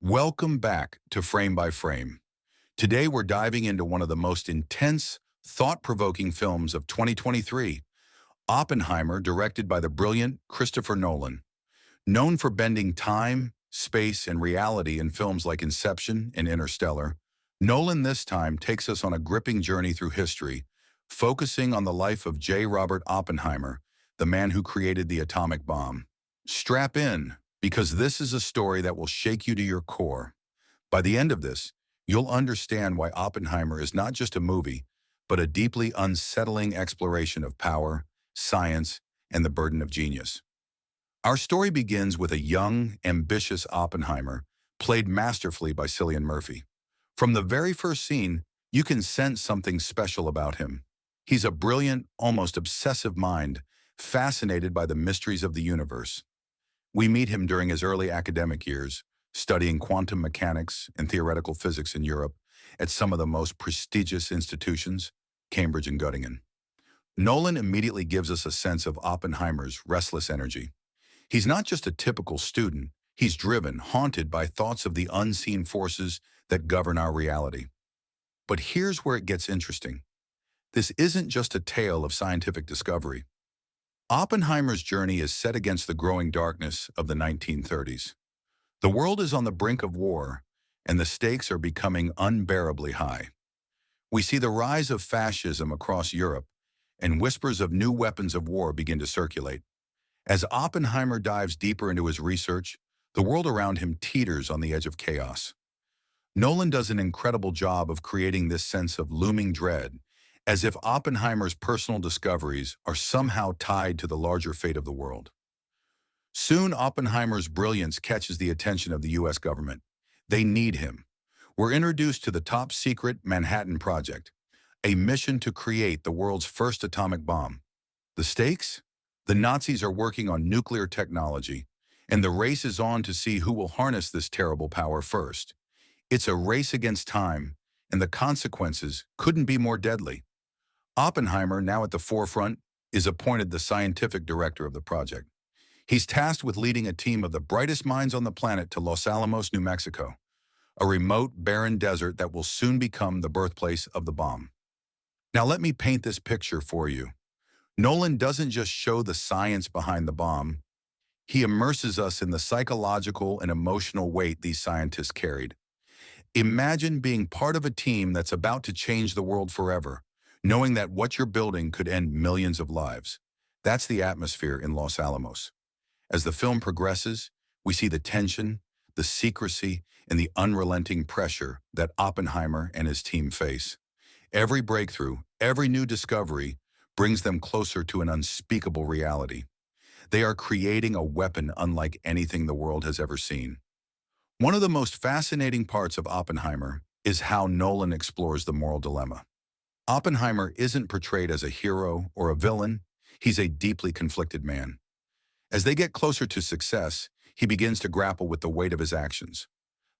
Welcome back to Frame by Frame. Today we're diving into one of the most intense, thought-provoking films of 2023, Oppenheimer, directed by the brilliant Christopher Nolan. Known for bending time, space, and reality in films like Inception and Interstellar, Nolan this time takes us on a gripping journey through history, focusing on the life of J. Robert Oppenheimer, the man who created the atomic bomb. Strap in, because this is a story that will shake you to your core. By the end of this, you'll understand why Oppenheimer is not just a movie, but a deeply unsettling exploration of power, science, and the burden of genius. Our story begins with a young, ambitious Oppenheimer, played masterfully by Cillian Murphy. From the very first scene, you can sense something special about him. He's a brilliant, almost obsessive mind, fascinated by the mysteries of the universe. We meet him during his early academic years, studying quantum mechanics and theoretical physics in Europe at some of the most prestigious institutions, Cambridge and Göttingen. Nolan immediately gives us a sense of Oppenheimer's restless energy. He's not just a typical student, he's driven, haunted by thoughts of the unseen forces that govern our reality. But here's where it gets interesting. This isn't just a tale of scientific discovery. Oppenheimer's journey is set against the growing darkness of the 1930s. The world is on the brink of war, and the stakes are becoming unbearably high. We see the rise of fascism across Europe, and whispers of new weapons of war begin to circulate. As Oppenheimer dives deeper into his research, the world around him teeters on the edge of chaos. Nolan does an incredible job of creating this sense of looming dread, as if Oppenheimer's personal discoveries are somehow tied to the larger fate of the world. Soon, Oppenheimer's brilliance catches the attention of the U.S. government. They need him. We're introduced to the top-secret Manhattan Project, a mission to create the world's first atomic bomb. The stakes? The Nazis are working on nuclear technology, and the race is on to see who will harness this terrible power first. It's a race against time, and the consequences couldn't be more deadly. Oppenheimer, now at the forefront, is appointed the scientific director of the project. He's tasked with leading a team of the brightest minds on the planet to Los Alamos, New Mexico, a remote, barren desert that will soon become the birthplace of the bomb. Now let me paint this picture for you. Nolan doesn't just show the science behind the bomb, he immerses us in the psychological and emotional weight these scientists carried. Imagine being part of a team that's about to change the world forever, knowing that what you're building could end millions of lives. That's the atmosphere in Los Alamos. As the film progresses, we see the tension, the secrecy, and the unrelenting pressure that Oppenheimer and his team face. Every breakthrough, every new discovery brings them closer to an unspeakable reality. They are creating a weapon unlike anything the world has ever seen. One of the most fascinating parts of Oppenheimer is how Nolan explores the moral dilemma. Oppenheimer isn't portrayed as a hero or a villain, he's a deeply conflicted man. As they get closer to success, he begins to grapple with the weight of his actions.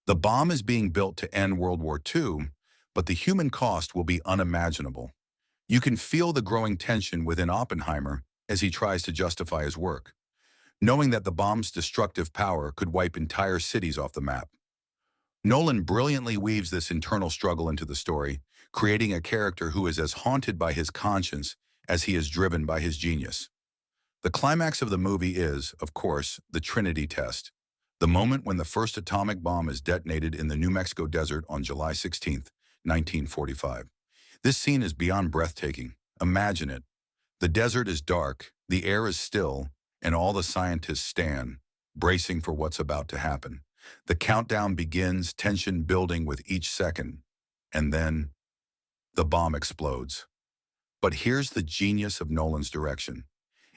The bomb is being built to end World War II, but the human cost will be unimaginable. You can feel the growing tension within Oppenheimer as he tries to justify his work, knowing that the bomb's destructive power could wipe entire cities off the map. Nolan brilliantly weaves this internal struggle into the story, creating a character who is as haunted by his conscience as he is driven by his genius. The climax of the movie is, of course, the Trinity test, the moment when the first atomic bomb is detonated in the New Mexico desert on July 16, 1945. This scene is beyond breathtaking. Imagine it. The desert is dark, the air is still, and all the scientists stand, bracing for what's about to happen. The countdown begins, tension building with each second, and then the bomb explodes. But here's the genius of Nolan's direction.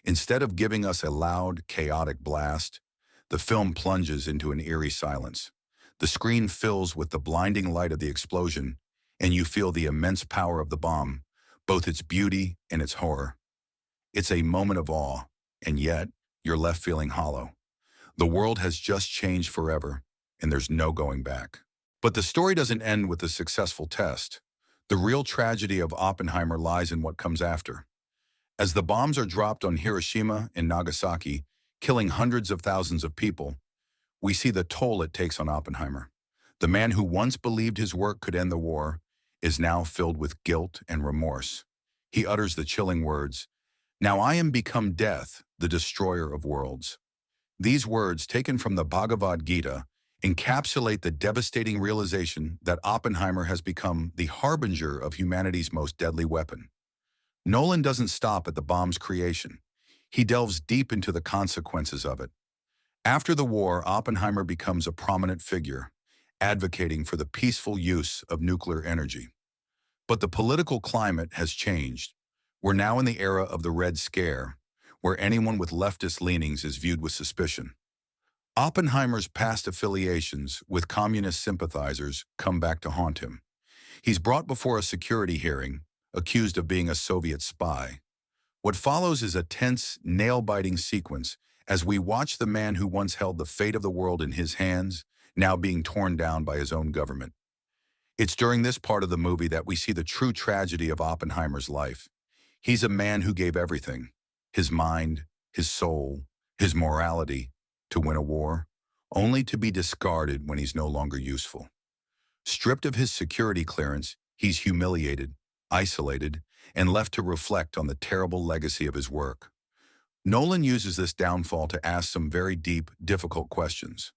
Instead of giving us a loud, chaotic blast, the film plunges into an eerie silence. The screen fills with the blinding light of the explosion, and you feel the immense power of the bomb, both its beauty and its horror. It's a moment of awe, and yet you're left feeling hollow. The world has just changed forever, and there's no going back. But the story doesn't end with the successful test. The real tragedy of Oppenheimer lies in what comes after. As the bombs are dropped on Hiroshima and Nagasaki, killing hundreds of thousands of people, we see the toll it takes on Oppenheimer. The man who once believed his work could end the war is now filled with guilt and remorse. He utters the chilling words, "Now I am become death, the destroyer of worlds." These words, taken from the Bhagavad Gita, encapsulate the devastating realization that Oppenheimer has become the harbinger of humanity's most deadly weapon. Nolan doesn't stop at the bomb's creation. He delves deep into the consequences of it. After the war, Oppenheimer becomes a prominent figure, advocating for the peaceful use of nuclear energy. But the political climate has changed. We're now in the era of the Red Scare, where anyone with leftist leanings is viewed with suspicion. Oppenheimer's past affiliations with communist sympathizers come back to haunt him. He's brought before a security hearing, accused of being a Soviet spy. What follows is a tense, nail-biting sequence as we watch the man who once held the fate of the world in his hands, now being torn down by his own government. It's during this part of the movie that we see the true tragedy of Oppenheimer's life. He's a man who gave everything, his mind, his soul, his morality, to win a war, only to be discarded when he's no longer useful. Stripped of his security clearance, he's humiliated, isolated, and left to reflect on the terrible legacy of his work. Nolan uses this downfall to ask some very deep, difficult questions.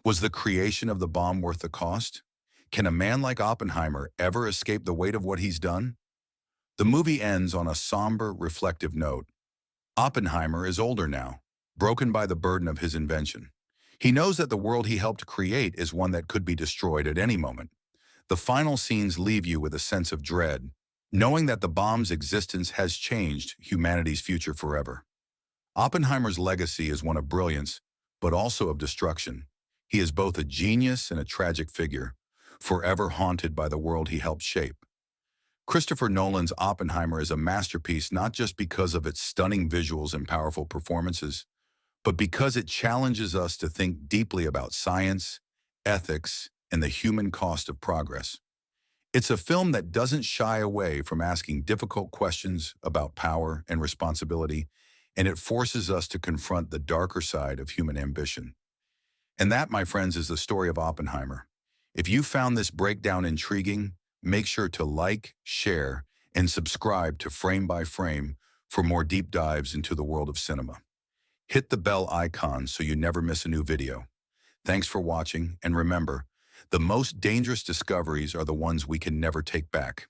Was the creation of the bomb worth the cost? Can a man like Oppenheimer ever escape the weight of what he's done? The movie ends on a somber, reflective note. Oppenheimer is older now, broken by the burden of his invention. He knows that the world he helped create is one that could be destroyed at any moment. The final scenes leave you with a sense of dread, knowing that the bomb's existence has changed humanity's future forever. Oppenheimer's legacy is one of brilliance, but also of destruction. He is both a genius and a tragic figure, forever haunted by the world he helped shape. Christopher Nolan's Oppenheimer is a masterpiece not just because of its stunning visuals and powerful performances, but because it challenges us to think deeply about science, ethics, and the human cost of progress. It's a film that doesn't shy away from asking difficult questions about power and responsibility, and it forces us to confront the darker side of human ambition. And that, my friends, is the story of Oppenheimer. If you found this breakdown intriguing, make sure to like, share, and subscribe to Frame by Frame for more deep dives into the world of cinema. Hit the bell icon so you never miss a new video. Thanks for watching, and remember, the most dangerous discoveries are the ones we can never take back.